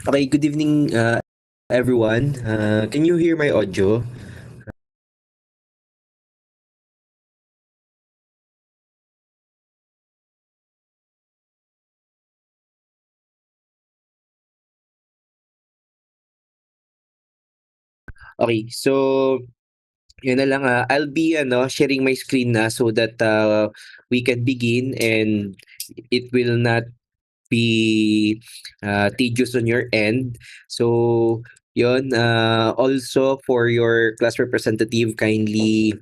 Okay, good evening, everyone. Can you hear my audio? Okay, so yun na lang. I'll be sharing my screen na so that we can begin and it will not be tedious on your end. So yun. Also for your class representative, kindly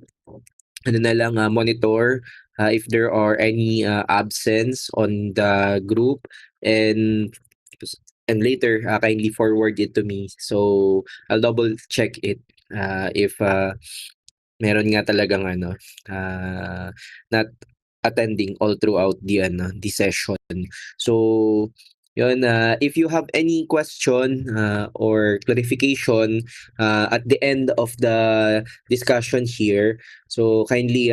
monitor if there are any absence on the group, and later kindly forward it to me, so I'll double check it if meron nga talagang not attending all throughout the session. So yun, if you have any question or clarification at the end of the discussion here, so kindly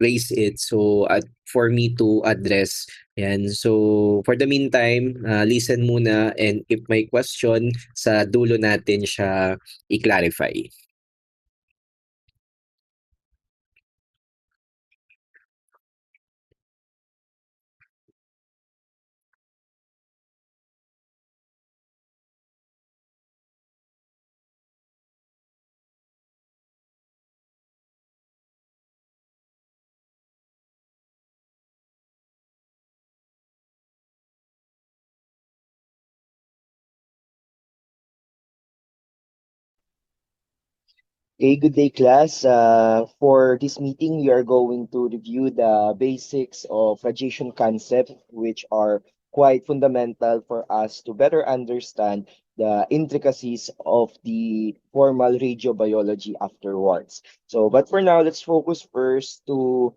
raise it so for me to address yan. So for the meantime, listen muna, and if may question, sa dulo natin siya i-clarify. Okay, good day, class. For this meeting, we are going to review the basics of radiation concept, which are quite fundamental for us to better understand the intricacies of the formal radiobiology afterwards. So, but for now, let's focus first to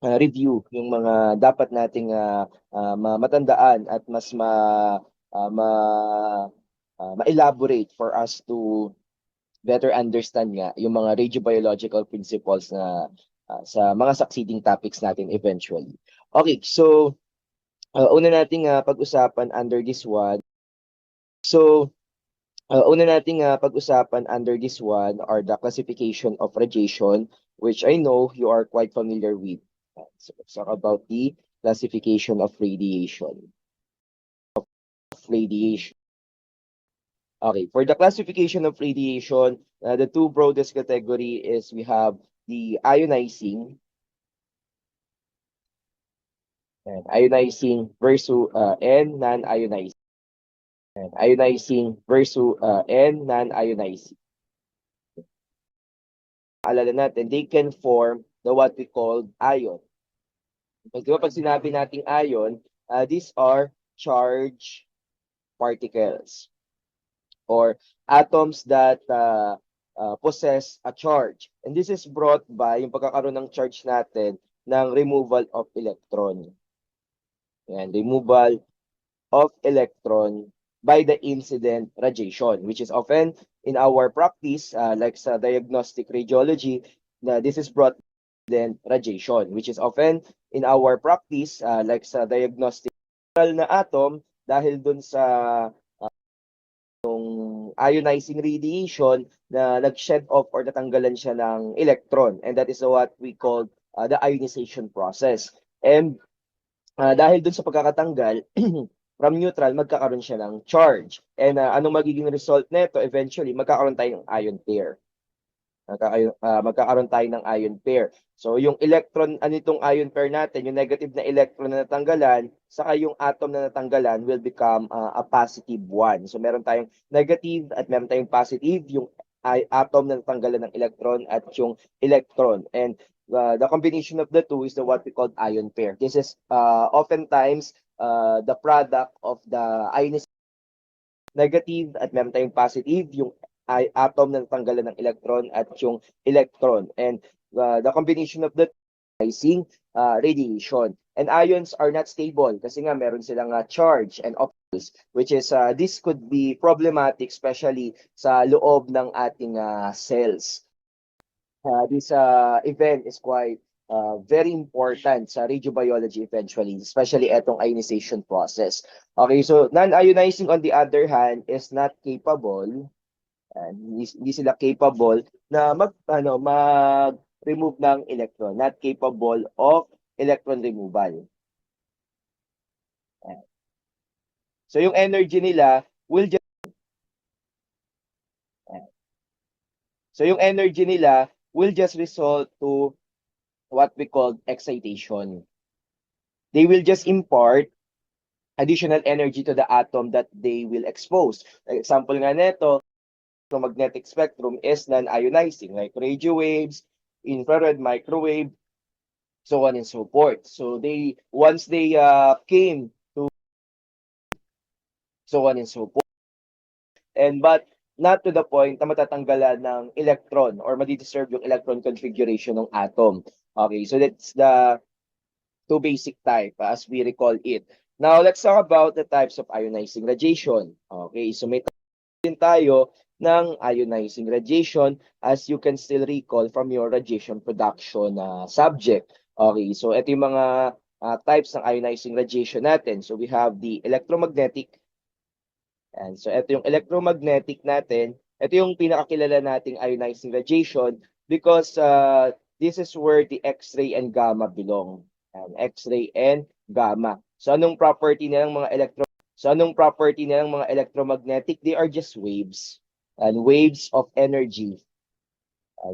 review yung mga dapat nating matandaan at mas ah, ma, ma-elaborate for us to better understand nga yung mga radiobiological principles na sa mga succeeding topics natin eventually. Okay, so una nating pag-usapan under this one. So, una nating pag-usapan under this one are the classification of radiation, which I know you are quite familiar with. So, let's talk about the classification of radiation. Radiation. Okay, for the classification of radiation, the two broadest category is we have the ionizing and ionizing versus and non-ionizing. And ionizing versus and non-ionizing. Alala natin, they can form the what we call ion. Di ba pag sinabi nating ion, these are charged particles or atoms that possess a charge. And this is brought by yung pagkakaroon ng charge natin ng removal of electron. And removal of electron by the incident radiation, which is often in our practice, like sa diagnostic radiology, this is brought incident radiation, which is often in our practice, like sa diagnostic na atom, dahil dun sa ionizing radiation na nag-shed off or natanggalan siya ng electron. And that is what we call the ionization process. And dahil dun sa pagkakatanggal, from neutral, magkakaroon siya ng charge. And anong magiging result nito? Eventually, magkakaroon tayo ng ion pair. Magkakaroon tayo ng ion pair. So, yung electron, anitong ion pair natin, yung negative na electron na natanggalan, saka yung atom na natanggalan will become a positive one. So, meron tayong negative at meron tayong positive, yung atom na natanggalan ng electron at yung electron. And the combination of the two is the what we call ion pair. This is oftentimes the product of the ionization negative at meron tayong positive, yung atom na natanggalan ng electron at yung electron. And the combination of the ionizing radiation. And ions are not stable kasi nga meron silang charge and opposites, which is this could be problematic especially sa loob ng ating cells. This event is quite very important sa radiobiology eventually, especially etong ionization process. Okay, so non-ionizing on the other hand is not capable, and hindi sila capable na mag-remove ng electron, not capable of electron removal. So yung energy nila will just result to what we call excitation. They will just impart additional energy to the atom that they will expose. Example nga nito, the magnetic spectrum is non-ionizing, like radio waves, infrared, microwave, so on and so forth. So once they came to so on and so forth, but not to the point na matatanggalan ng electron or madi-disturb yung electron configuration ng atom. Okay, so that's the two basic type as we recall it. Now, let's talk about the types of ionizing radiation. Okay, so may din tayo ng ionizing radiation as you can still recall from your radiation production subject. Okay, so ito yung mga types ng ionizing radiation natin. So we have the electromagnetic. And so ito yung electromagnetic natin. Ito yung pinakakilala nating ionizing radiation because this is where the X-ray and gamma belong. And X-ray and gamma. So anong property nilang mga electromagnetic? They are just waves and waves of energy.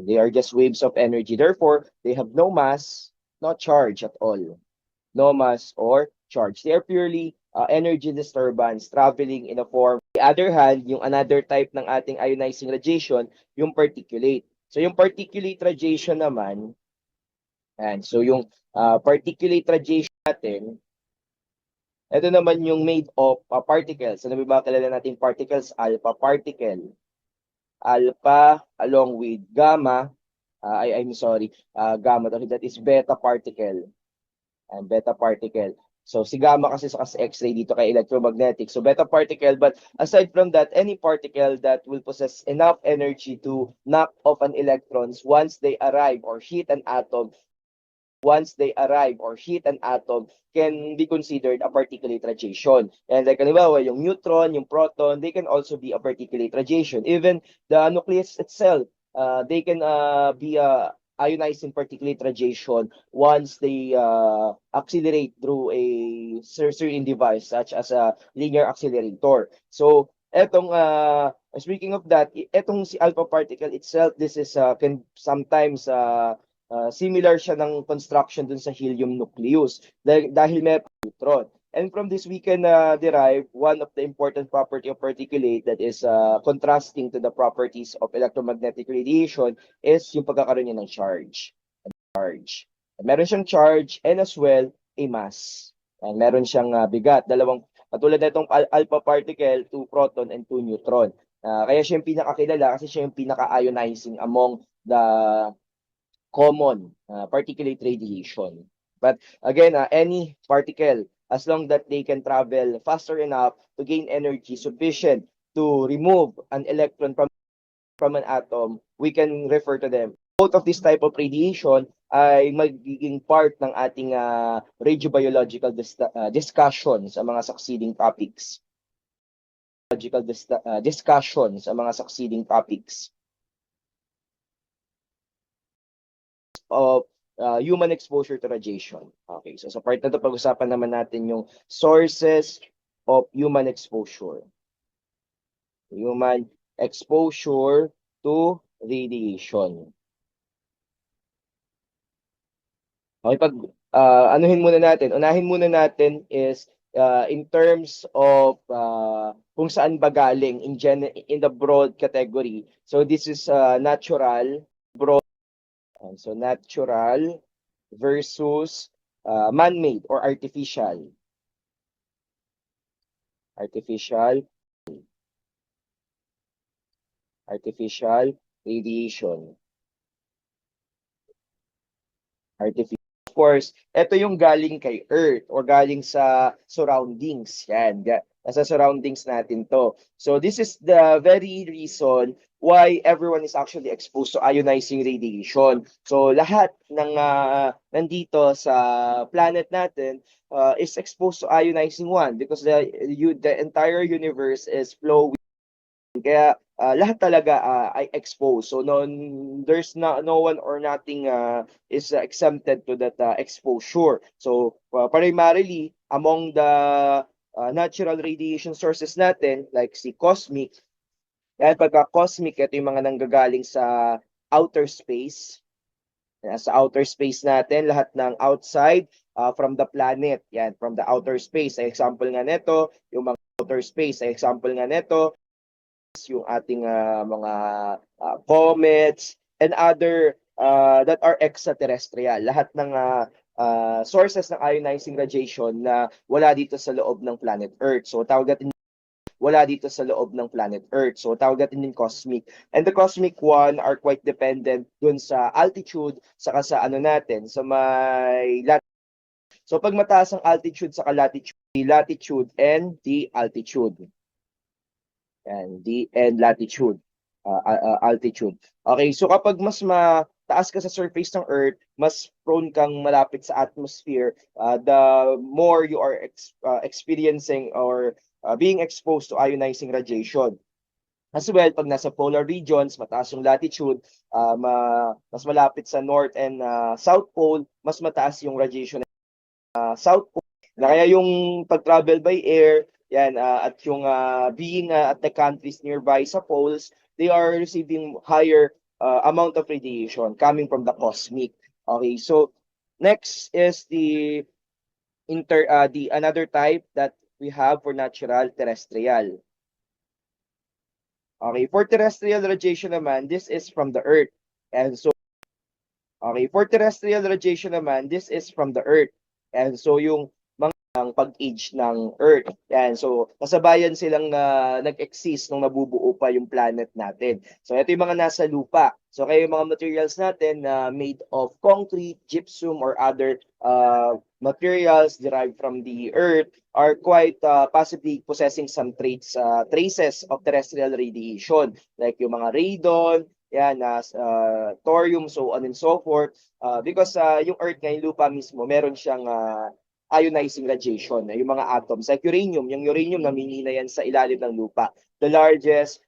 They are just waves of energy. Therefore, they have no mass, no charge at all. No mass or charge. They are purely energy disturbance traveling in a form. On the other hand, yung another type ng ating ionizing radiation, yung particulate. So yung particulate radiation naman, and so yung particulate radiation natin, ito naman yung made of particles. Ano ba kilala natin particles? Alpha particle. Alpha along with gamma. Gamma. That is beta particle. And beta particle. So si gamma kasi sa X-ray dito kay electromagnetic. So beta particle. But aside from that, any particle that will possess enough energy to knock off an electrons once they arrive or hit an atom can be considered a particulate radiation. And like halimbawa, yung neutron, yung proton, they can also be a particulate radiation. Even the nucleus itself, they can be ionizing particulate radiation once they accelerate through a certain device such as a linear accelerator. So etong speaking of that, etong si alpha particle itself, this is can sometimes similar siya ng construction dun sa helium nucleus dahil may neutron. And from this, we can derive one of the important property of particulate that is contrasting to the properties of electromagnetic radiation is yung pagkakaroon niya ng charge. Meron siyang charge and as well a mass. And meron siyang bigat. Katulad na itong alpha particle, 2 proton and 2 neutron. Kaya siya yung pinakakilala kasi siya yung pinaka-ionizing among the common particulate radiation. But again, any particle, as long that they can travel faster enough to gain energy sufficient to remove an electron from an atom, we can refer to them. Both of this type of radiation ay magiging part ng ating radiobiological discussion sa mga succeeding topics. Of human exposure to radiation. Okay, so sa part na ito, pag-usapan naman natin yung sources of human exposure. Human exposure to radiation. Okay, unahin muna natin is in terms of kung saan ba galing in the broad category. So this is natural, broad. So natural versus man-made or artificial. Artificial radiation. Artificial Of course, ito yung galing kay Earth or galing sa surroundings. Yan, nasa surroundings natin to. So this is the very reason why everyone is actually exposed to ionizing radiation. So lahat ng nandito sa planet natin is exposed to ionizing one because the entire universe is flowing. Kaya lahat talaga ay exposed. So there's no one or nothing is exempted to that exposure. So primarily among the natural radiation sources natin like si cosmic, yan pagka cosmic ito yung mga nanggagaling sa outer space. Sa outer space natin, lahat ng outside from the planet. Yan, from the outer space. Sa example nga nito, yung mga outer space. Sa example nga nito, yung ating mga comets and other that are extraterrestrial. Lahat ng sources ng ionizing radiation na wala dito sa loob ng planet Earth. So tawag natin wala dito sa loob ng planet Earth. So tawag natin din cosmic. And the cosmic one are quite dependent dun sa altitude saka sa ano natin, sa may latitude. So pag mataas ang altitude saka latitude and the altitude. Yan, D and latitude, altitude. Okay, so kapag mas mataas ka sa surface ng Earth, mas prone kang malapit sa atmosphere, the more you are experiencing or being exposed to ionizing radiation. As well, pag nasa polar regions, mataas yung latitude, mas malapit sa North and South Pole, mas mataas yung radiation South Pole. Na kaya yung pag-travel by air, yan, at yung being at the countries nearby sa poles, they are receiving higher amount of radiation coming from the cosmic. Okay, so next is the another type that we have for natural terrestrial. Okay, for terrestrial radiation naman, this is from the Earth. And so, okay, for terrestrial radiation naman, this is from the Earth. And so yung ang pag-age ng Earth. Yan. So, kasabayan silang nag-exist nung nabubuo pa yung planet natin. So, ito yung mga nasa lupa. So, kaya yung mga materials natin na made of concrete, gypsum, or other materials derived from the Earth are quite possibly possessing some traces of terrestrial radiation. Like yung mga radon, yan, thorium, so on and so forth. Because yung Earth ngayon, lupa mismo, meron siyang ionizing radiation, yung mga atoms. Like uranium, yung uranium namimina yan sa ilalim ng lupa. The largest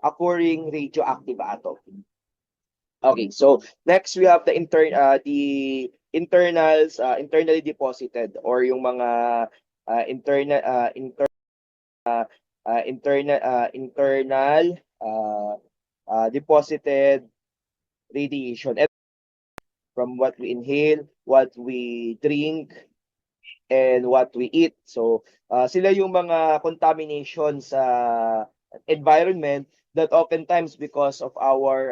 occurring radioactive atom. Okay, so next we have the internals, internally deposited or yung mga internal deposited radiation from what we inhale, what we drink, and what we eat. So, sila yung mga contamination sa environment that oftentimes because of our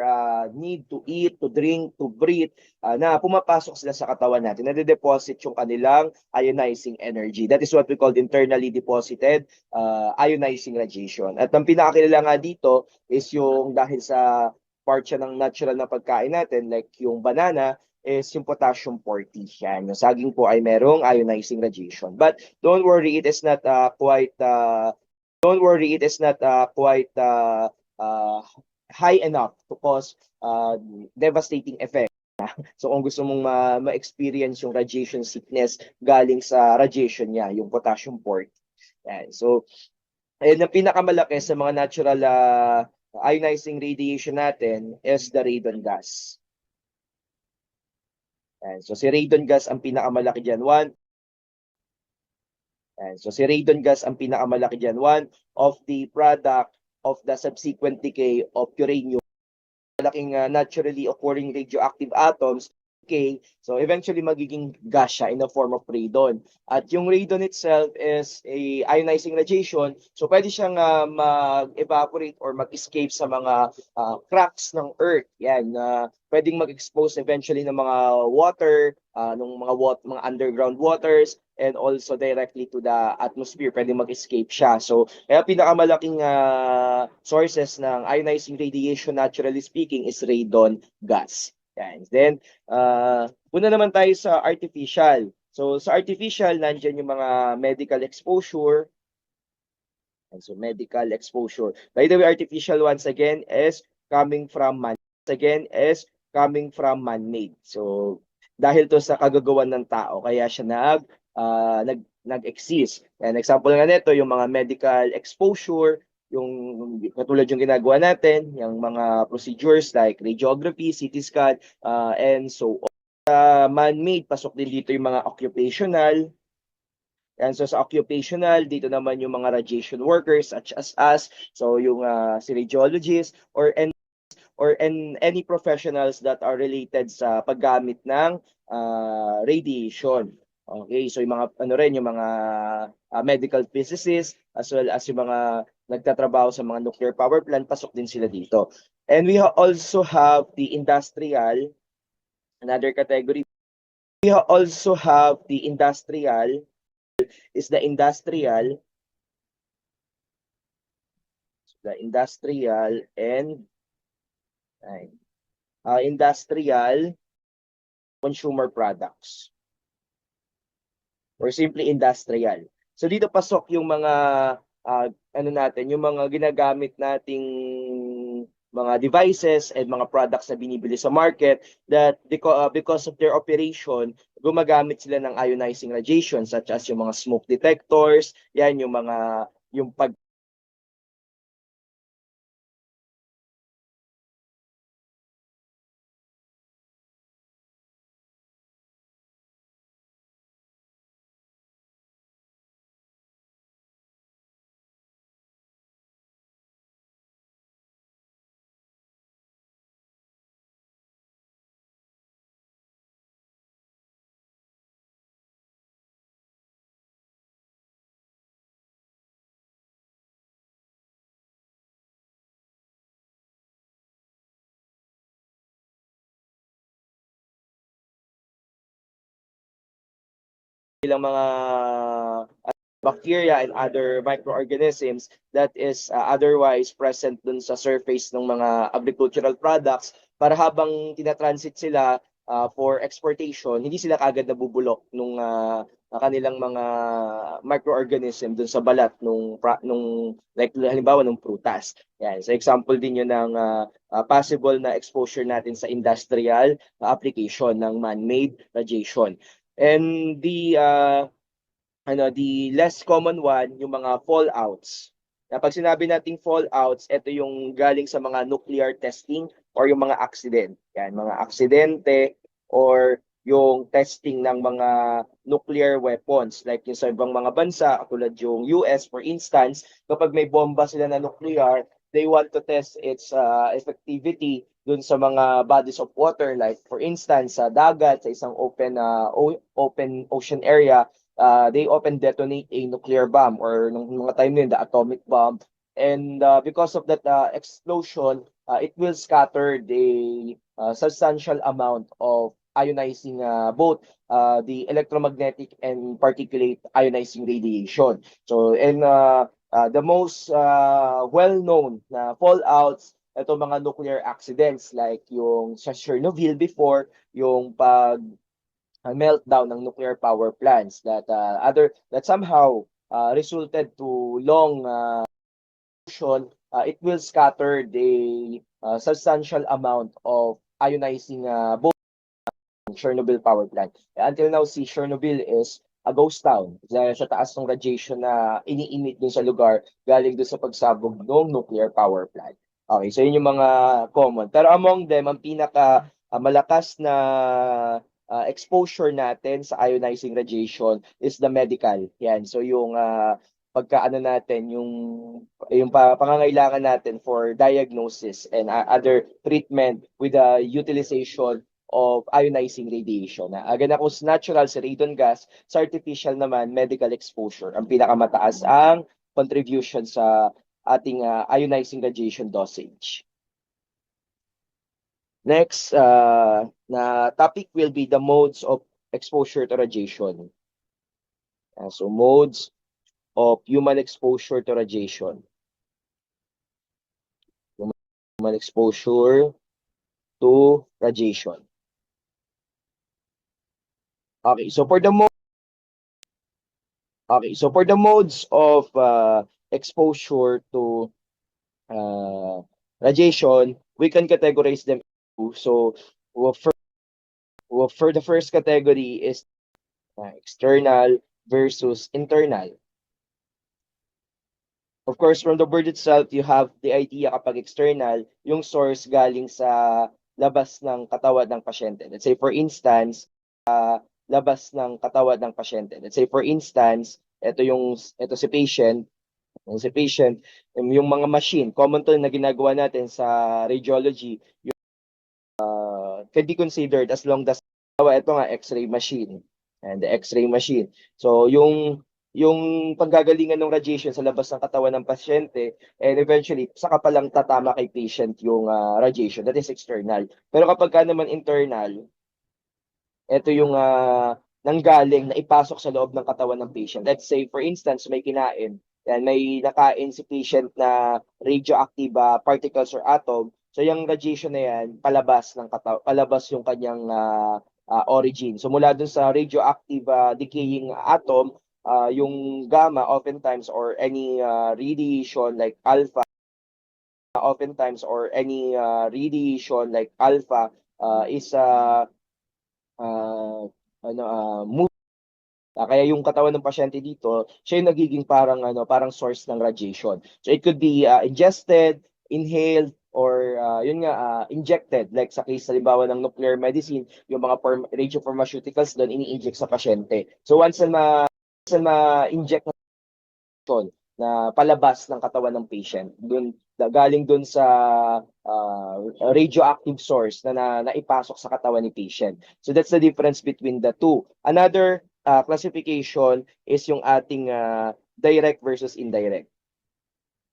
need to eat, to drink, to breathe, na pumapasok sila sa katawan natin, nade-deposit yung kanilang ionizing energy. That is what we call internally deposited ionizing radiation. At ang pinakakilala nga dito is yung dahil sa part siya ng natural na pagkain natin, like yung banana, is yung potassium 40. Yan. Yung saging po ay merong ionizing radiation. But don't worry, it is not quite high enough to cause devastating effect. So kung gusto mong ma-experience yung radiation sickness galing sa radiation niya, yung potassium 40. Yan. So, ayun, ang pinakamalaki sa mga natural ionizing radiation natin is the radon gas. And so si radon gas ang pinakamalaki diyan, one of the product of the subsequent decay of uranium. Malaking naturally occurring radioactive atoms decay, so eventually magiging gas siya in the form of radon. At yung radon itself is a ionizing radiation, so pwede siyang mag-evaporate or mag-escape sa mga cracks ng Earth. Yan, pwedeng mag-expose eventually ng mga water, ng mga underground waters, and also directly to the atmosphere, pwedeng mag-escape siya. So, kaya pinakamalaking sources ng ionizing radiation, naturally speaking, is radon gas. Yan. Then, una naman tayo sa artificial. So, sa artificial, nandyan yung mga medical exposure. And so, medical exposure. By the way, artificial once again is coming from man-made. So, dahil to sa kagagawan ng tao, kaya siya nag-exist. And example nga nito, yung mga medical exposure, yung katulad yung ginagawa natin, yung mga procedures like radiography, CT scan, and so on. Man-made, pasok din dito yung mga occupational. And so sa occupational, dito naman yung mga radiation workers such as us, so yung si radiologist or any professionals that are related sa paggamit ng radiation. Okay, so yung mga ano rin yung mga medical physicists as well as yung mga nagtatrabaho sa mga nuclear power plant, pasok din sila dito. And we also have the industrial, another category. We also have the industrial is the industrial and industrial consumer products or simply industrial. So dito pasok yung mga ano natin, yung mga ginagamit nating mga devices and mga products na binibili sa market that because of their operation, gumagamit sila ng ionizing radiation such as yung mga smoke detectors, yan yung mga yung pag ilang mga bacteria and other microorganisms that is otherwise present dun sa surface ng mga agricultural products para habang tinatransit sila for exportation, hindi sila kagad nabubulok nung kanilang mga microorganism dun sa balat nung like halimbawa nung prutas. Yan. So example din yun ng possible na exposure natin sa industrial application ng man-made radiation. And the less common one, yung mga fallouts. Na pag sinabi nating fallouts, ito yung galing sa mga nuclear testing or yung mga accident. Yan, mga aksidente or yung testing ng mga nuclear weapons. Like yung sa ibang mga bansa, tulad yung US for instance, kapag may bomba sila na nuclear, they want to test its effectivity dun sa mga bodies of water, like for instance sa dagat, sa isang open ocean area, they often detonate a nuclear bomb or nung mga time nila, the atomic bomb. And because of that explosion, it will scatter the substantial amount of ionizing both the electromagnetic and particulate ionizing radiation. So, and the most well-known na fallouts, ito mga nuclear accidents like yung sa Chernobyl before, yung pag meltdown ng nuclear power plants that somehow resulted to long it will scatter the substantial amount of ionizing both Chernobyl power plant. Until now, si Chernobyl is a ghost town dahil sa taas ng radiation na iniinit dun sa lugar galing dun sa pagsabog ng nuclear power plant. Okay, so yun yung mga common. Pero among them, ang pinaka malakas na exposure natin sa ionizing radiation is the medical. Yan. So yung pagkaano natin yung pangangailangan natin for diagnosis and other treatment with the utilization of ionizing radiation. Ganun kung natural sa radon gas, sa artificial naman, medical exposure. Ang pinakamataas ang contribution sa ating ionizing radiation dosage. Next na topic will be the modes of exposure to radiation. So modes of human exposure to radiation. Human exposure to radiation. Okay, so for the modes of exposure to radiation, we can categorize them into. So for the first category is external versus internal. Of course, from the word itself, you have the idea kapag external, yung source galing sa labas ng katawan ng pasyente. Let's say for instance, labas ng katawan ng pasyente. Let's say for instance, ito si patient, yung mga machine, common to na ginagawa natin sa radiology, can be considered as long as ito nga X-ray machine and the X-ray machine. So yung panggagalingan ng radiation sa labas ng katawan ng pasyente and eventually saka pa lang tatama kay patient yung radiation, that is external. Pero kapag ka naman internal, ito yung nanggaling na ipasok sa loob ng katawan ng patient. Let's say for instance may kinain, yan, may nakain si patient na radioactive particles or atom. So yung radiation na yan, palabas yung kanyang origin. So mula dun sa radioactive decaying atom, yung gamma oftentimes or any radiation like alpha is move. Kaya yung katawan ng pasyente dito, siya yung nagiging parang source ng radiation. So it could be ingested, inhaled, or yun nga injected, like sa case halimbawa ng nuclear medicine, yung mga radiopharmaceuticals doon ini-inject sa pasyente. So once na ma-inject na palabas ng katawan ng patient, galing dun sa radioactive source na naipasok sa katawan ni patient. So that's the difference between the two. Another classification is yung ating direct versus indirect.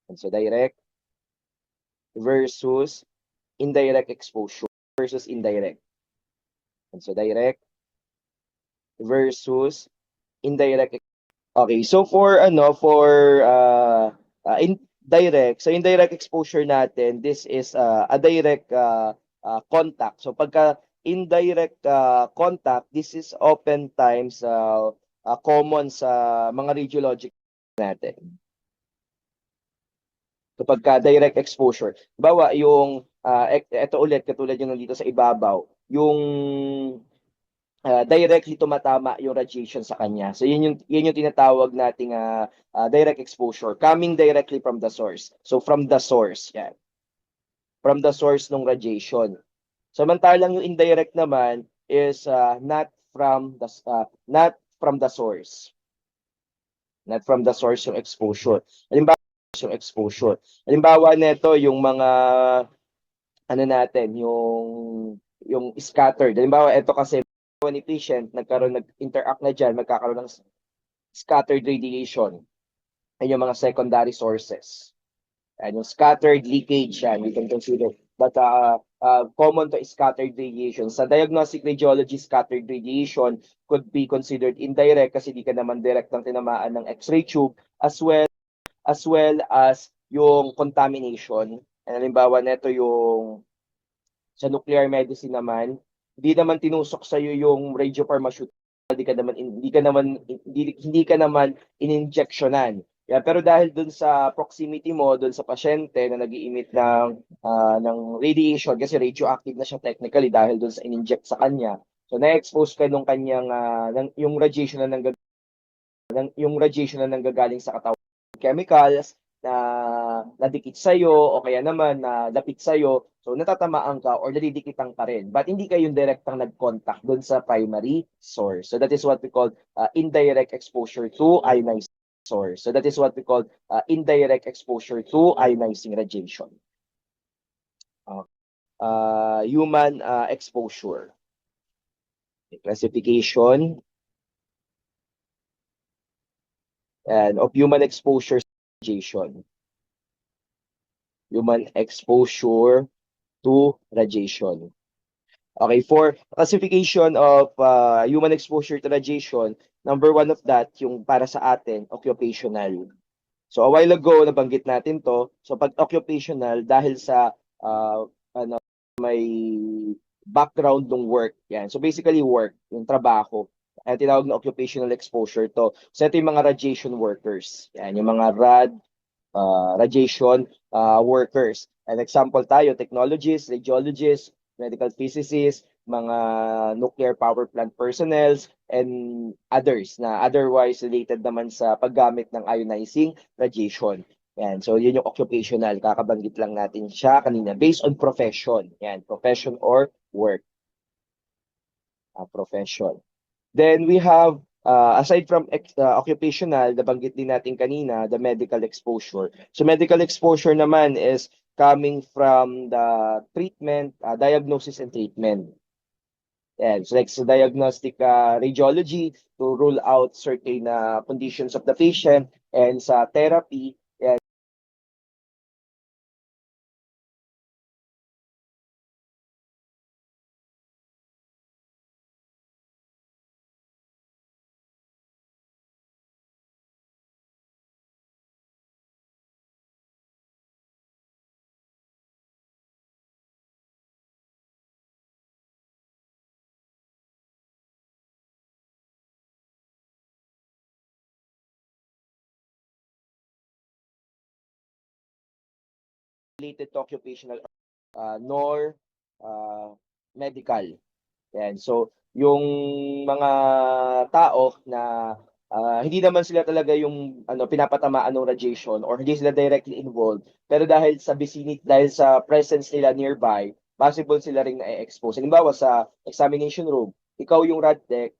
And so direct versus indirect exposure versus indirect. And so direct versus indirect. Okay, so for indirect exposure natin, this is a direct contact. So pagka indirect contact, this is oftentimes common sa mga radiologic natin. So pagka direct exposure, bawa yung ito ulit katulad yung dito sa ibabaw, yung directly tumatama yung radiation sa kanya. So yun yung tinatawag nating direct exposure coming directly from the source. So from the source, yan. From the source ng radiation. Samantalang yung indirect naman is not from the source. Not from the source yung exposure. Halimbawa nito yung mga yung scattered. Halimbawa ito kasi ni patient nag-interact na dyan, magkakaroon ng scattered radiation. Yan yung mga secondary sources. And yung scattered leakage yan, we can consider. But common to scattered radiation. Sa diagnostic radiology, scattered radiation could be considered indirect kasi di ka naman direct ng tinamaan ng X-ray tube as well as yung contamination. And halimbawa nito yung sa nuclear medicine naman, hindi naman tinusok sa iyo yung radiopharmaceutical, hindi ka naman ininjectionan. Yeah, pero dahil dun sa proximity mo dun sa pasyente na nag-i-emit ng radiation kasi radioactive na siya technically dahil dun sa in-inject sa kanya. So na-expose ka nung kanyang yung radiation na nanggagaling sa katawan, chemicals na nadikit sa'yo o kaya naman na lapit sa'yo, so natatamaan ka or nadidikitan ka rin. But hindi kayo direktang nag-contact doon sa primary source. So that is what we call indirect exposure to ionizing source. So that is what we call indirect exposure to ionizing radiation. Human exposure. Classification and of human exposure radiation. Human exposure to radiation. Okay, for classification of human exposure to radiation, number one of that, yung para sa atin, occupational. So a while ago, nabanggit natin to. So pag occupational, dahil sa may background ng work, yan. So basically work, yung trabaho. Ang tinawag na occupational exposure to. So ito yung mga radiation workers. Yan, yung mga radiation workers. An example tayo, technologists, radiologists, medical physicists, mga nuclear power plant personnels, and others na otherwise related naman sa paggamit ng ionizing radiation. Yan. So, yun yung occupational. Kakabanggit lang natin siya kanina. Based on profession. Yan. Profession or work. Profession. Then we have, aside from occupational, nabanggit din natin kanina, the medical exposure. So medical exposure naman is coming from the treatment, diagnosis and treatment. And so like sa diagnostic radiology to rule out certain conditions of the patient, and sa therapy, yan, related to occupational, nor medical. Yan. So, yung mga tao na hindi naman sila talaga yung pinapatamaan ng radiation or hindi sila directly involved, pero dahil sa vicinity, dahil sa presence nila nearby, possible sila ring na-expose. Halimbawa sa examination room, ikaw yung rad tech,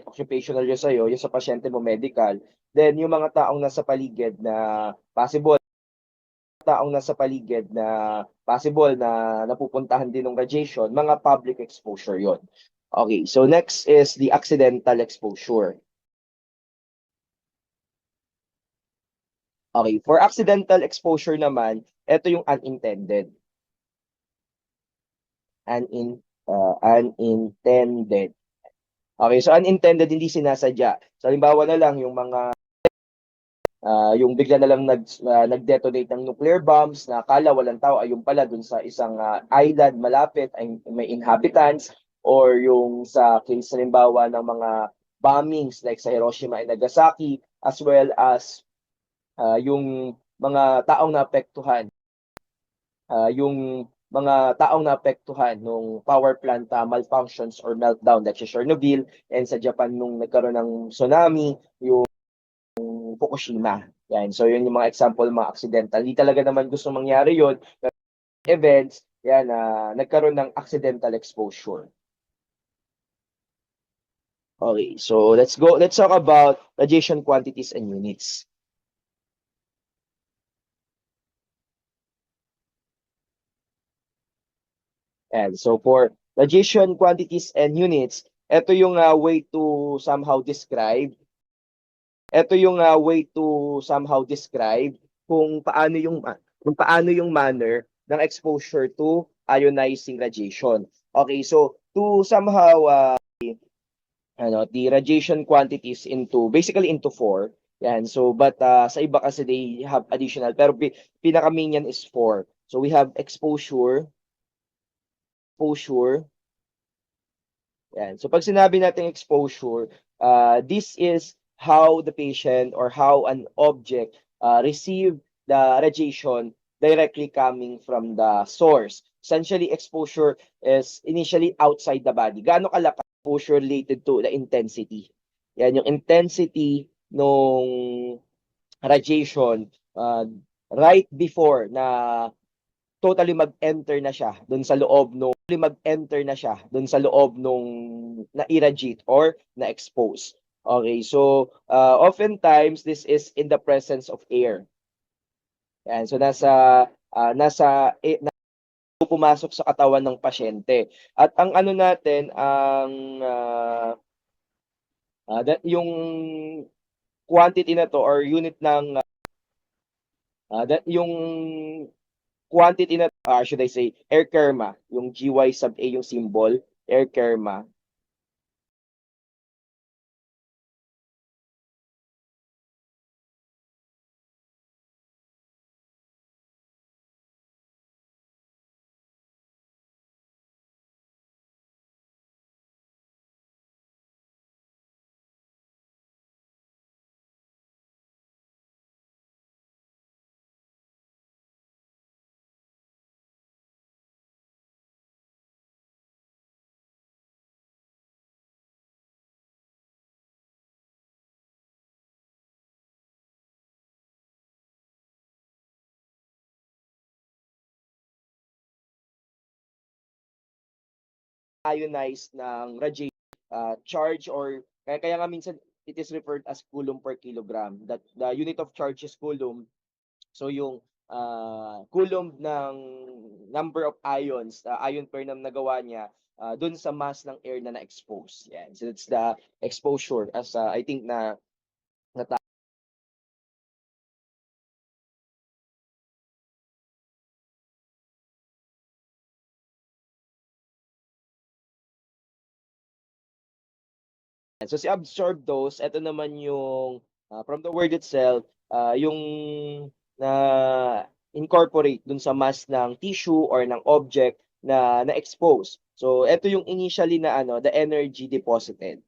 occupational yun sa'yo, yung sa pasyente mo medical, then yung mga taong nasa paligid na possible na napupuntahan din ng radiation, mga public exposure yon. Okay, so next is the accidental exposure. Okay, for accidental exposure naman, ito yung unintended. Unintended. Okay, so unintended, hindi sinasadya. So, halimbawa na lang yung mga yung bigla na lang nag-detonate ng nuclear bombs na akala walang tao, ayun pala dun sa isang island malapit ay may inhabitants, or yung sa case halimbawa ng mga bombings like sa Hiroshima and Nagasaki, as well as yung mga taong naapektuhan nung power plant malfunctions or meltdown like sa Chernobyl, and sa Japan nung nagkaroon ng tsunami, yung Fukushima. Yan. So, yun yung mga example, mga accidental. Hindi talaga naman gusto mangyari yun. Pero events, yan, nagkaroon ng accidental exposure. Okay, so let's go. Let's talk about radiation quantities and units. And so for radiation quantities and units, ito yung way to somehow describe kung paano yung manner ng exposure to ionizing radiation. Okay, so to somehow the radiation quantities basically into four. Yan. So but sa iba kasi they have additional, pero pinaka main yan is four. So we have exposure. Yan. So pag sinabi natin exposure, this is how the patient or how an object receive the radiation directly coming from the source. Essentially, exposure is initially outside the body. Gaano kalaki exposure related to the intensity. Yan, yung intensity nung radiation right before na totally mag-enter na siya doon sa loob nung na-irradiate or na-expose. Okay, so oftentimes this is in the presence of air. Yan, so pumasok sa katawan ng pasyente. At ang ano natin, yung quantity na to or unit ng yung quantity na should I say air kerma, yung GY sub A yung symbol, air kerma. ionize ng radiation charge, or kaya nga minsan it is referred as coulomb per kilogram. That the unit of charge is coulomb. So yung coulomb ng number of ions, ion pair na nagawa niya dun sa mass ng air na na-expose. Yan. So it's the exposure as I think na so si absorb dose, ito naman yung from the word itself, yung na incorporate dun sa mass ng tissue or ng object na na-expose. So ito yung initially na the energy deposited.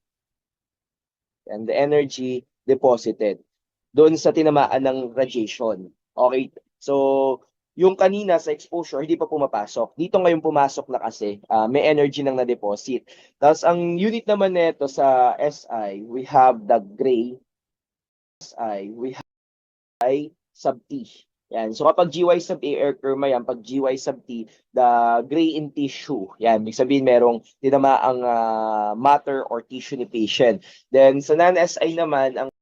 And the energy deposited doon sa tinamaan ng radiation. Okay? So yung kanina sa exposure, hindi pa pumapasok. Dito ngayon pumasok na kasi, may energy nang na-deposit. Tapos ang unit naman nito sa SI, we have the gray. SI, we have I sub T. Yan. So kapag GY sub A, air curma yan. Pag GY sub T, the gray in tissue. Yan. Ibig sabihin merong tinamaang matter or tissue ni patient. Then sa non-SI naman, ang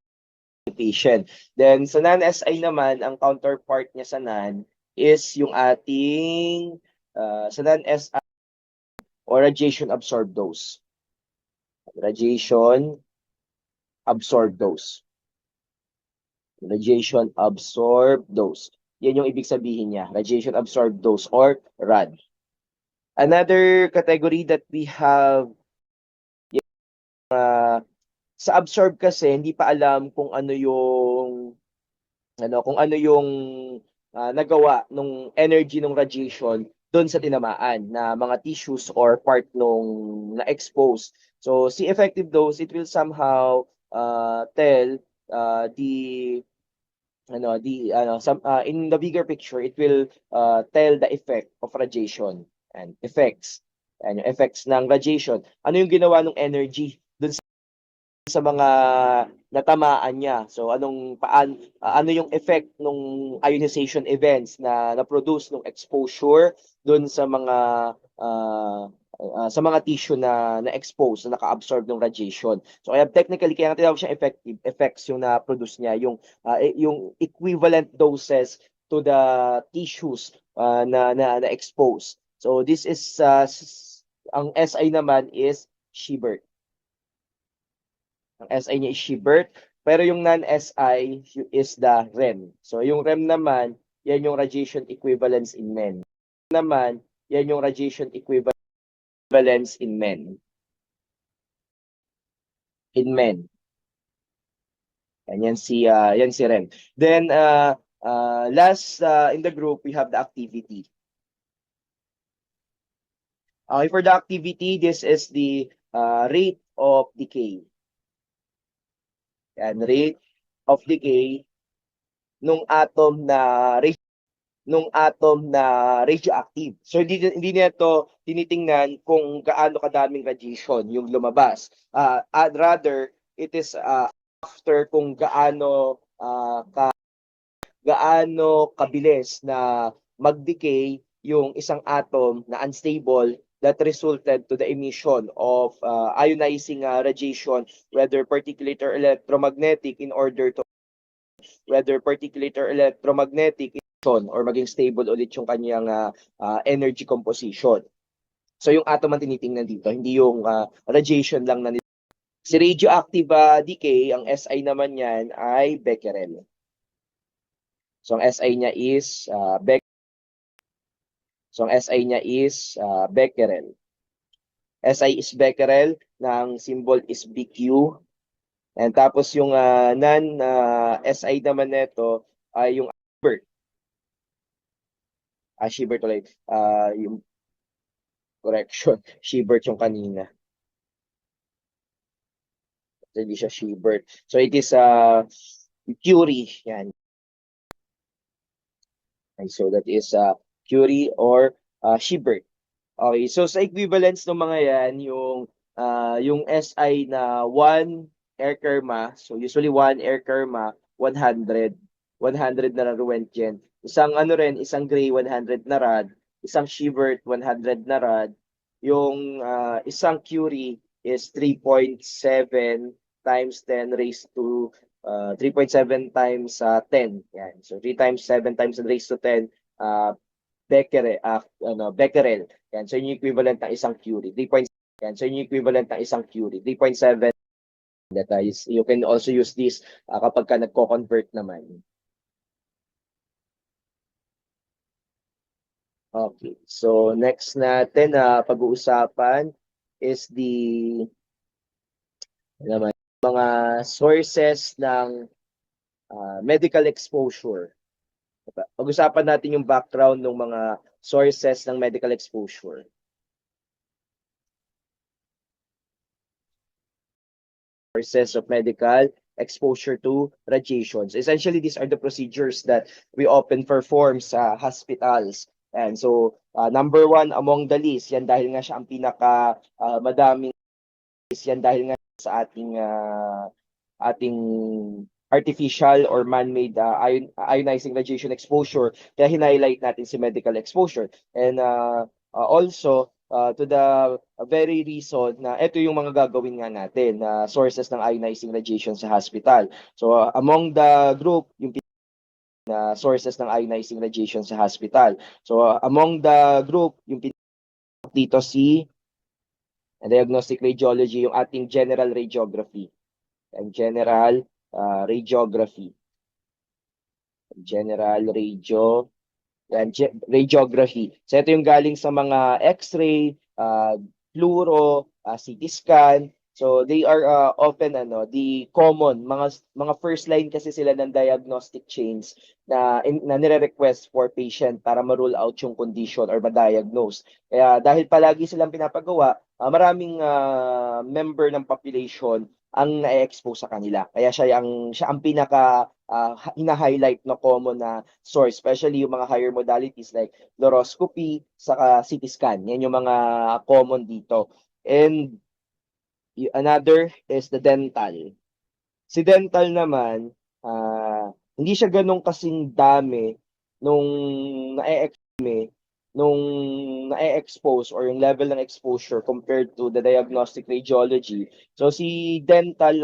patient. Then sa non-SI naman, ang counterpart niya sa non is yung ating sa non-SI or radiation absorbed dose. Radiation absorbed dose. Radiation absorbed dose. Yan yung ibig sabihin niya, radiation absorbed dose or RAD. Another category that we have, sa absorb kasi hindi pa alam kung ano yung nagawa nung energy ng radiation doon sa tinamaan na mga tissues or part nung na-expose. So si effective dose, it will somehow tell in the bigger picture, it will tell the effect of radiation and effects. And yung effects ng radiation. Ano yung ginawa ng energy dun sa mga natamaan niya? So ano yung effect ng ionization events na na-produce ng exposure dun sa mga tissue na na-expose, na naka-absorb ng radiation. So kaya technically, kaya tinawag siyang effective effects yung na-produce niya, yung equivalent doses to the tissues na-expose. So this is, ang SI naman is Siebert. Ang SI niya is Siebert, pero yung non-SI is the REM. So yung REM naman, yan yung radiation equivalence in men. Naman, yan yung radiation equivalence in men. In men. Yan si REM. Then last in the group, we have the activity. Okay, for the activity, this is the rate of decay. Yan, rate of decay nung atom na radioactive. So hindi nito tinitingnan kung gaano kadaming radiation yung lumabas. Rather, it is after kung gaano kabilis na mag-decay yung isang atom na unstable that resulted to the emission of ionizing radiation, whether particulate or electromagnetic, or maging stable ulit yung kanyang energy composition. So yung atom ang tinitingnan dito, hindi yung radiation lang na nito. Si radioactive decay, ang SI naman yan ay Becquerel. So ang SI niya is Becquerel. SI is Becquerel, ng symbol is BQ. And tapos yung non-SI naman nito ay yung Siebert. Siebert ulit. Yung correction, Siebert yung kanina. Hindi siya Siebert. So it is Curie. Yan. Okay, so that is Curie or Siebert. Okay, so sa equivalence ng mga yan, yung SI na 1 air kerma, so usually 1 air kerma, 100 na Roentgen. Isang gray 100 na rad, isang Siebert 100 na rad, yung isang curie is 3.7 times 10 raised to 3.7 times 10. Yan. So 3 times 7 times 10 raised to 10 becquerel. Yan. So yung equivalent ng isang curie. 3. Yan. So yung equivalent ng isang curie. 3.7. That is, you can also use this kapag ka nagko-convert naman. Okay. So next natin pag-uusapan is the naman mga sources ng medical exposure. Pag-usapan natin yung background ng mga sources ng medical exposure. Sources of medical exposure to radiations. Essentially, these are the procedures that we often perform sa hospitals. And so, number one among the list, yan dahil nga siya ang pinaka madaming yan dahil nga sa ating artificial or man-made ionizing radiation exposure, kaya hinighlight natin si medical exposure. And also, to the very reason na ito yung mga gagawin nga natin na sources ng ionizing radiation sa hospital. So, among the group, yung na sources ng ionizing radiation sa hospital. So, among the group, yung dito si diagnostic radiology, yung ating general radiography. And general radiography. General radiography. So ito yung galing sa mga X-ray, fluoro, CT scan. So they are often the common mga first line kasi sila ng diagnostic chains na nire-request for patient para ma-rule out yung condition or ma-diagnose. Kaya dahil palagi silang pinapagawa, maraming member ng population ang na-expose sa kanila. Kaya siya ang pinaka hina-highlight na common na source, especially yung mga higher modalities like fluoroscopy, saka CT scan. Yan yung mga common dito. And another is the dental. Si dental naman, hindi siya ganun kasing dami nung na-expose or yung level ng exposure compared to the diagnostic radiology. So si dental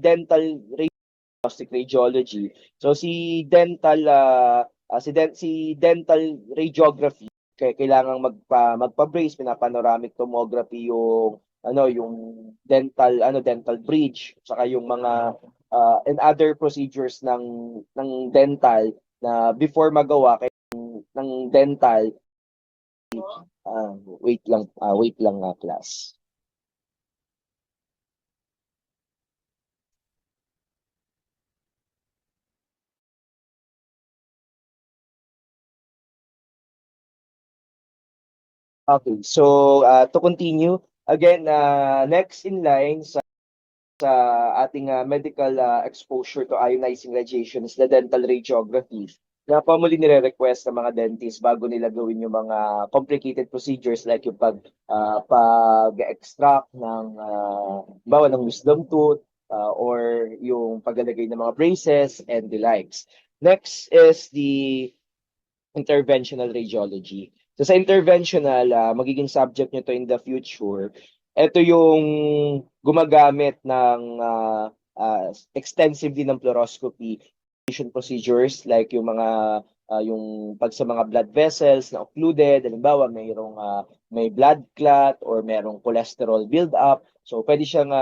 diagnostic radiology. So si dental radiography kailangang magpa-brace, pinapanoramic tomography yung dental bridge, saka yung mga and other procedures ng dental na before magawa ng dental. Wait lang class. Okay, so to continue, again, next in line sa ating medical exposure to ionizing radiation is the dental radiography. Na pamuli nire-request ng mga dentist bago nila gawin yung mga complicated procedures like yung pag-extract ng bawa ng wisdom tooth or yung paglalagay ng mga braces and the likes. Next is the interventional radiology. So sa interventional, magiging subject nyo to in the future. Ito yung gumagamit ng extensively ng fluoroscopy procedures like yung mga yung pag sa mga blood vessels na occluded, halimbawa may blood clot or merong cholesterol build up. So pwede siyang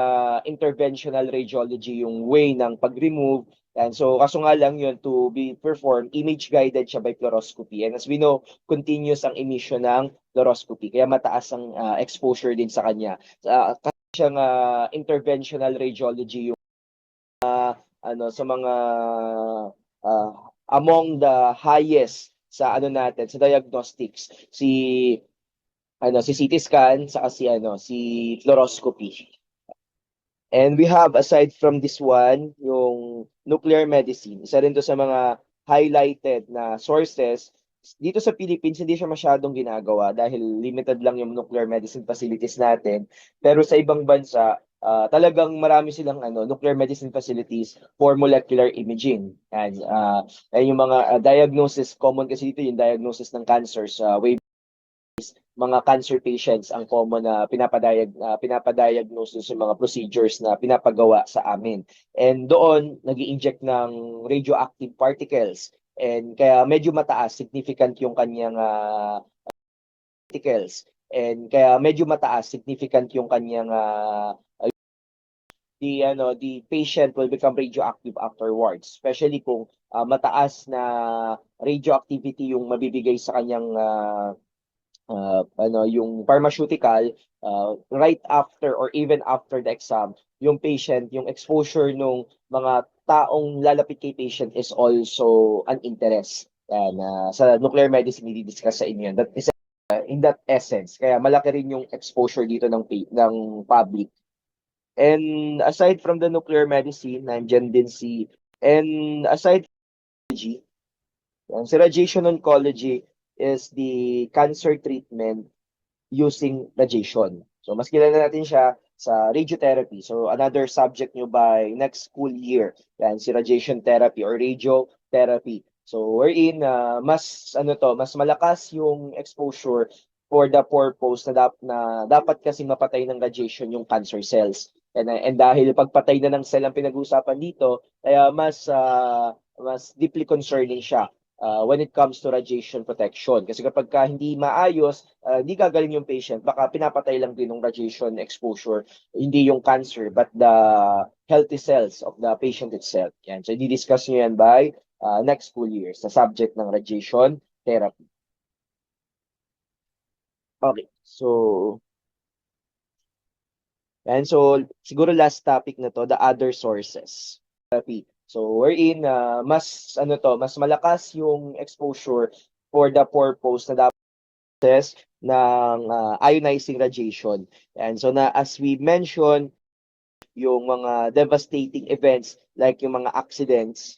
interventional radiology yung way ng pag-remove. And so kaso nga lang yun to be performed, image guided siya by fluoroscopy. And as we know, continuous ang emission ng fluoroscopy. Kaya mataas ang exposure din sa kanya. Kasi siyang interventional radiology yung sa mga among the highest sa natin sa diagnostics si CT scan sa si fluoroscopy. And we have, aside from this one, yung nuclear medicine. Isa rin to sa mga highlighted na sources. Dito sa Philippines, hindi siya masyadong ginagawa dahil limited lang yung nuclear medicine facilities natin. Pero sa ibang bansa, talagang marami silang nuclear medicine facilities for molecular imaging. And yung mga diagnosis, common kasi dito yung diagnosis ng cancer sa mga cancer patients ang common na pinapadiagnose dun sa mga procedures na pinapagawa sa amin. And doon, nag-i-inject ng radioactive particles. And kaya medyo mataas, significant yung kanyang particles. And kaya medyo mataas, significant yung kanyang the patient will become radioactive afterwards, especially kung mataas na radioactivity yung mabibigay sa kanyang yung pharmaceutical right after or even after the exam, yung patient, yung exposure nung mga taong lalapit kay patient is also an interest. Yan, sa nuclear medicine, i-discuss sa inyo yan. That is in that essence. Kaya malaki rin yung exposure dito ng public. And aside from the nuclear medicine, nandiyan din and aside from oncology, si radiation oncology is the cancer treatment using radiation. So mas kilala natin siya sa radiotherapy. So another subject nyo by next school year, yan si radiation therapy or radiotherapy. So wherein mas malakas yung exposure for the purpose na dapat kasi mapatay ng radiation yung cancer cells. And dahil pagpatay na ng cell ang pinag-uusapan dito, kaya mas deeply concerning siya when it comes to radiation protection. Kasi kapag hindi maayos, hindi gagaling yung patient, baka pinapatay lang din ng radiation exposure, hindi yung cancer, but the healthy cells of the patient itself. Yan. So, i-discuss nyo yan by next school year sa subject ng radiation therapy. Okay, so siguro last topic na to, the other sources therapy. So wherein mas malakas yung exposure for the purpose na dapat ng ionizing radiation. And so as we mentioned, yung mga devastating events like yung mga accidents,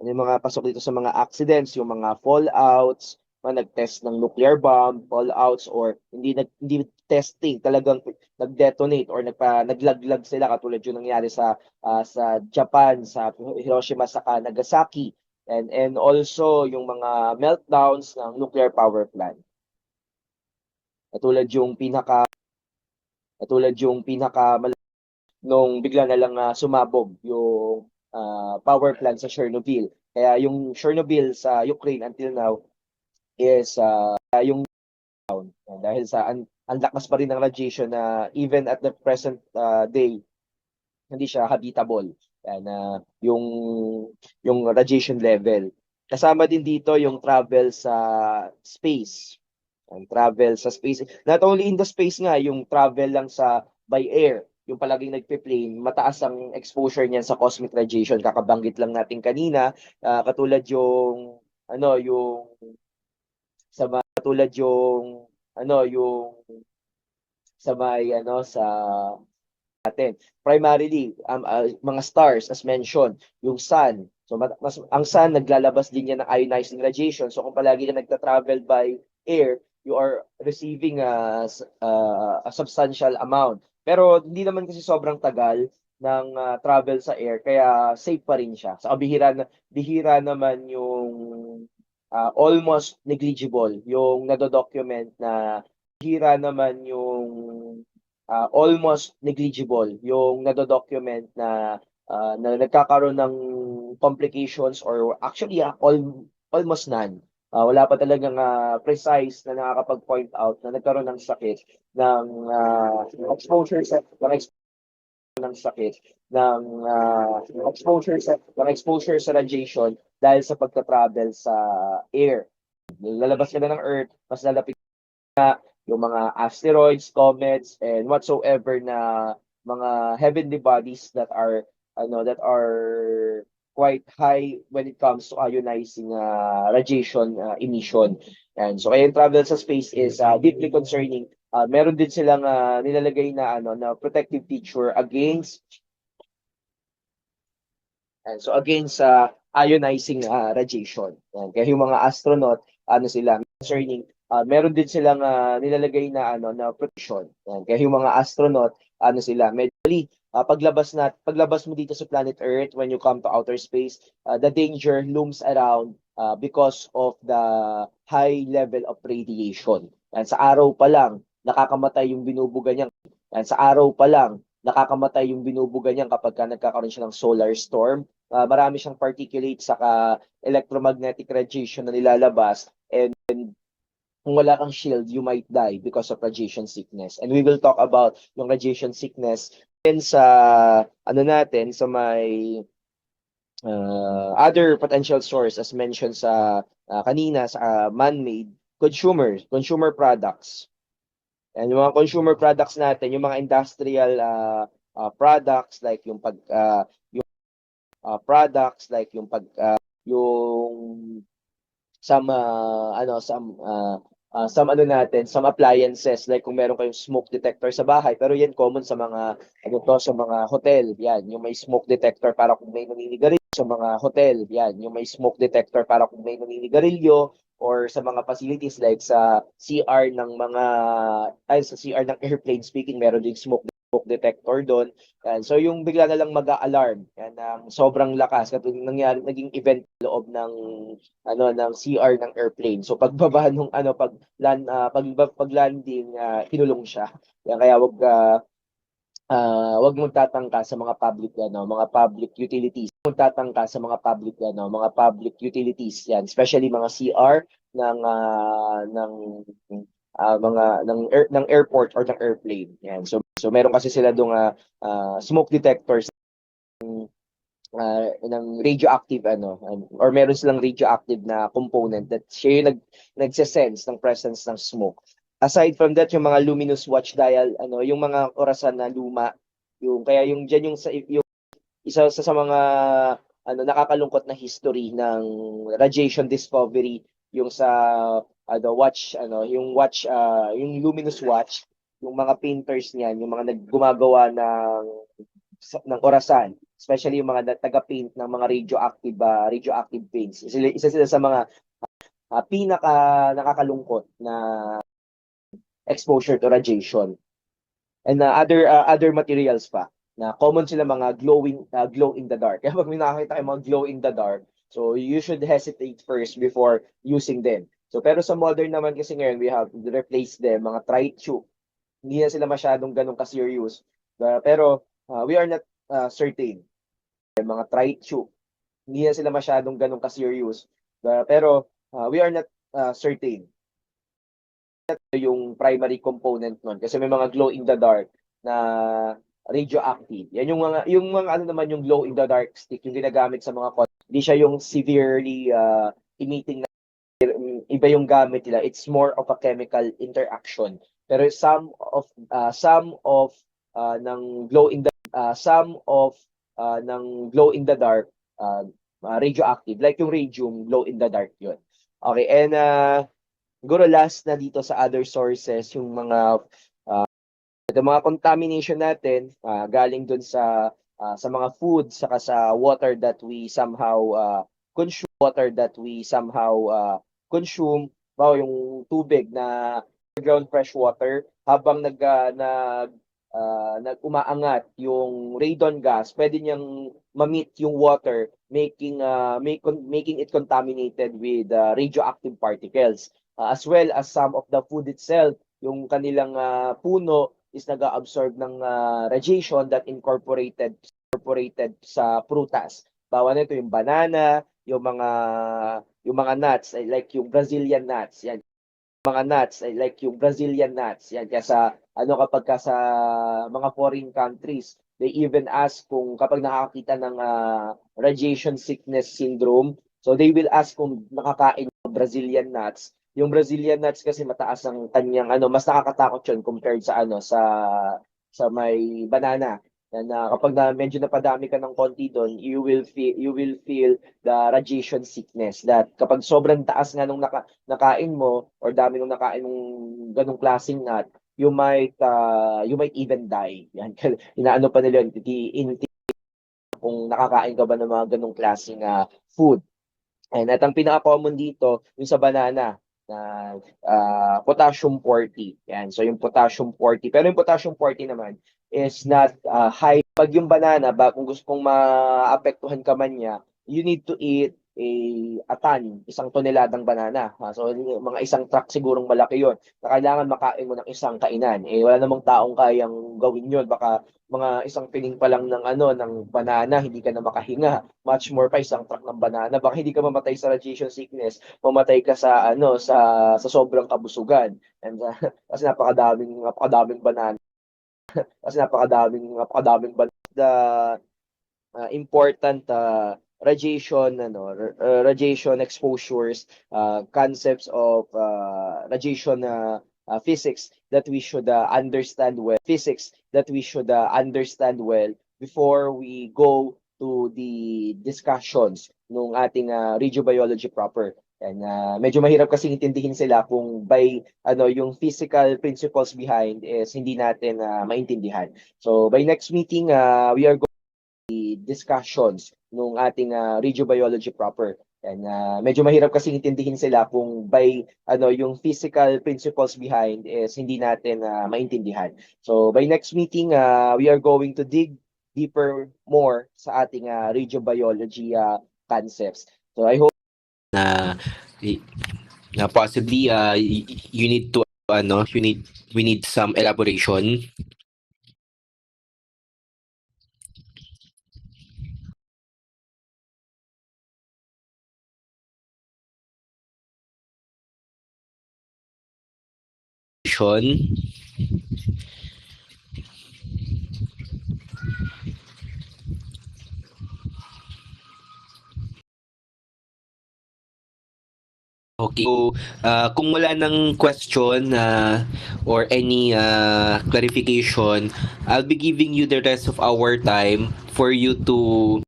yung mga pasok dito sa mga accidents, yung mga fallouts, nag-test ng nuclear bomb, fallouts, or hindi testing, talagang nag-detonate or naglaglag sila katulad yung nangyari sa Japan, sa Hiroshima, sa Nagasaki, and also yung mga meltdowns ng nuclear power plant. Katulad yung nung bigla na lang sumabog yung power plant sa Chernobyl. Kaya yung Chernobyl sa Ukraine until now is yung down. Dahil sa ang lakas pa rin ng radiation na even at the present day, hindi siya habitable. Yan, yung radiation level. Kasama din dito yung travel sa space. Ang travel sa space. Not only in the space nga, yung travel lang by air, yung palaging nagpe-plane, mataas ang exposure niyan sa cosmic radiation. Kakabanggit lang natin kanina, katulad yung katulad yung sa may sa natin. Primarily, mga stars as mentioned, yung sun. So ang sun naglalabas din yan ng ionizing radiation. So kung palagi ka nagta-travel by air, you are receiving a substantial amount. Pero hindi naman kasi sobrang tagal ng travel sa air, kaya safe pa rin siya. So bihira naman yung almost negligible yung nado-document na bihira naman yung almost negligible yung nado-document na nagkakaroon ng complications or actually almost none. Wala pa talagang precise na nakakapag-point out na nagkaroon ng sakit ng exposure sa exposure sa radiation dahil sa pagka-travel sa air. Lalabas ka na ng Earth, mas lalapit na yung mga asteroids, comets, and whatsoever na mga heavenly bodies that are quite high when it comes to ionizing radiation emission. And so kaya yung travel sa space is deeply concerning. Meron din silang nilalagay na protective feature against ionizing radiation. Kaya yung mga astronaut concerning, meron din silang nilalagay na protection. Kaya yung mga astronaut medyo paglabas mo dito sa planet Earth, when you come to outer space, the danger looms around because of the high level of radiation. Yan, sa araw pa lang, nakakamatay yung binubuga niyan. Yan, sa araw pa lang, nakakamatay yung binubuga niyan kapag nagkakaroon siya ng solar storm. Marami siyang particulates saka electromagnetic radiation na nilalabas, and kung wala kang shield, you might die because of radiation sickness. And we will talk about yung radiation sickness and sa ano natin, sa may other potential source as mentioned sa kanina sa man-made consumer products. And yung mga consumer products natin, yung mga industrial products like yung products like yung some some appliances like kung meron kayong smoke detector sa bahay, pero yan common sa mga sa mga hotel, yan yung may smoke detector para kung may naninigarilyo sa mga hotel, yan yung may smoke detector para kung may naninigarilyo, or sa mga facilities like sa CR sa CR ng airplane, speaking, meron ding smoke detector doon. Yan. So yung bigla na lang mag-a-alarm yan ng sobrang lakas katulad naging event loob ng CR ng airplane. So pagbaba nung pag landing, kinulong siya. Yan, kaya wag mong tatangka sa mga public utilities. Wag mong tatangka sa mga public utilities yan, especially mga CR ng airport or ng airplane. Yan. So meron kasi sila dong smoke detectors ng radioactive or meron silang radioactive na component that siya yung nagse-sense ng presence ng smoke. Aside from that, yung mga luminous watch dial, yung mga orasan na luma, yung diyan yung isa sa mga nakakalungkot na history ng radiation discovery, yung sa yung luminous watch, yung mga painters niyan, yung mga naggumagawa ng orasan, especially yung mga taga-paint ng mga radioactive paints. Isa sila sa mga pinaka nakakalungkot na exposure to radiation. And other materials pa na common sila, mga glow in the dark. Kaya pag may nakakita kayo mga glow in the dark, so you should hesitate first before using them. So pero sa modern naman kasi ngayon, we have replaced them, mga tri-tube. Hindi na sila masyadong ganun ka-serious. Pero we are not certain. Mga tri-tube. Hindi na sila masyadong ganun ka-serious. Pero we are not certain yung primary component nun, kasi may mga glow in the dark na radioactive. Yan yung mga naman yung glow in the dark stick yung ginagamit sa mga hindi siya yung severely emitting na iba yung gamit nila. It's more of a chemical interaction. Pero some of ng glow in the dark radioactive, like yung radium, glow in the dark yun. Okay, and siguro last na dito sa other sources, yung mga contamination natin galing dun sa mga food saka sa water that we somehow consume. Yung tubig na underground fresh water, habang umaangat yung radon gas, pwede niyang ma-meet yung water, making it contaminated with radioactive particles. As well as some of the food itself, yung kanilang puno is nag-absorb ng radiation that incorporated sa prutas. Bawa nito yung banana, yung mga nuts, like yung Brazilian nuts. Yan. Kaya kapag sa mga foreign countries, they even ask kung kapag nakakita ng radiation sickness syndrome, so they will ask kung nakakain ng Brazilian nuts. Yung Brazilian nuts kasi mataas ang kanyang mas nakakatakot yun compared sa may banana. Na kapag medyo napadami ka ng konti doon, you will feel the radiation sickness, that kapag sobrang taas nga nung nakain mo or dami nung nakain ng ganung klaseng nut, you might even die. Yan, inaano pa nila kung nakakain ka ba ng mga ganung klaseng food. And at ang pinaka-common dito, yung sa banana na potassium 40. Yan. So yung potassium 40. Pero yung potassium 40 naman is not high. Pag yung banana, kung gusto kong maapektuhan ka man niya, you need to eat a ton, 1 toneladang banana. So mga isang truck sigurong malaki yon na kailangan makain mo ng isang kainan. Wala namang taong kayang gawin yon. Baka mga isang piling pa lang ng ng banana, hindi ka na makahinga. Much more pa isang truck ng banana. Baka hindi ka mamatay sa radiation sickness, mamatay ka sa sa sobrang kabusugan. And kasi napakadaming banana. Kasi napakadaming banana. The important radiation exposures, concepts of radiation physics that we should understand well before we go to the discussions nung ating radiobiology proper. And medyo mahirap kasi intindihin sila kung by yung physical principles behind is hindi natin maintindihan. So by next meeting, we are discussions nung ating radiobiology proper. And medyo mahirap kasi intindihin sila kung by yung physical principles behind is hindi natin maintindihan. So by next meeting, we are going to dig deeper more sa ating radiobiology concepts. So I hope na na possibly you need to we need some elaboration. Okay. So, kung wala ng question or any clarification, I'll be giving you the rest of our time for you to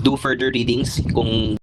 do further readings kung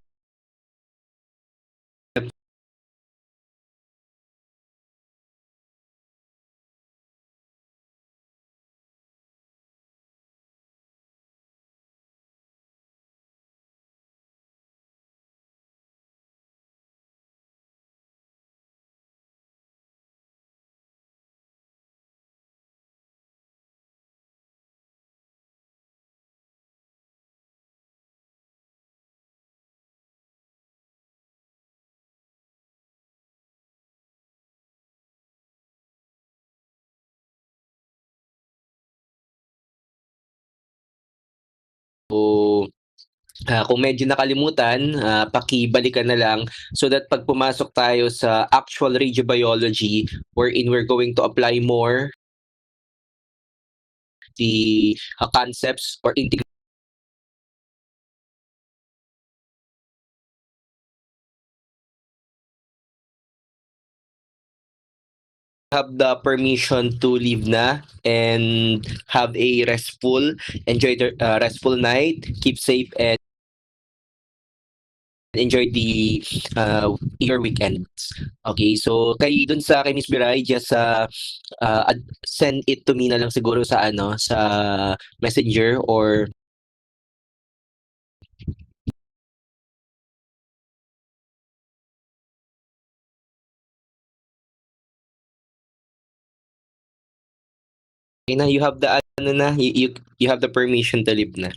kung medyo nakalimutan, pakibalikan na lang so that pag pumasok tayo sa actual radiobiology wherein we're going to apply more the concepts or have the permission to leave na and have a enjoy the restful night, keep safe and enjoy the your weekends. Okay, so dun sa kay Miss Biray, just send it to me na lang siguro sa sa Messenger or na you have the you have the permission to leave na.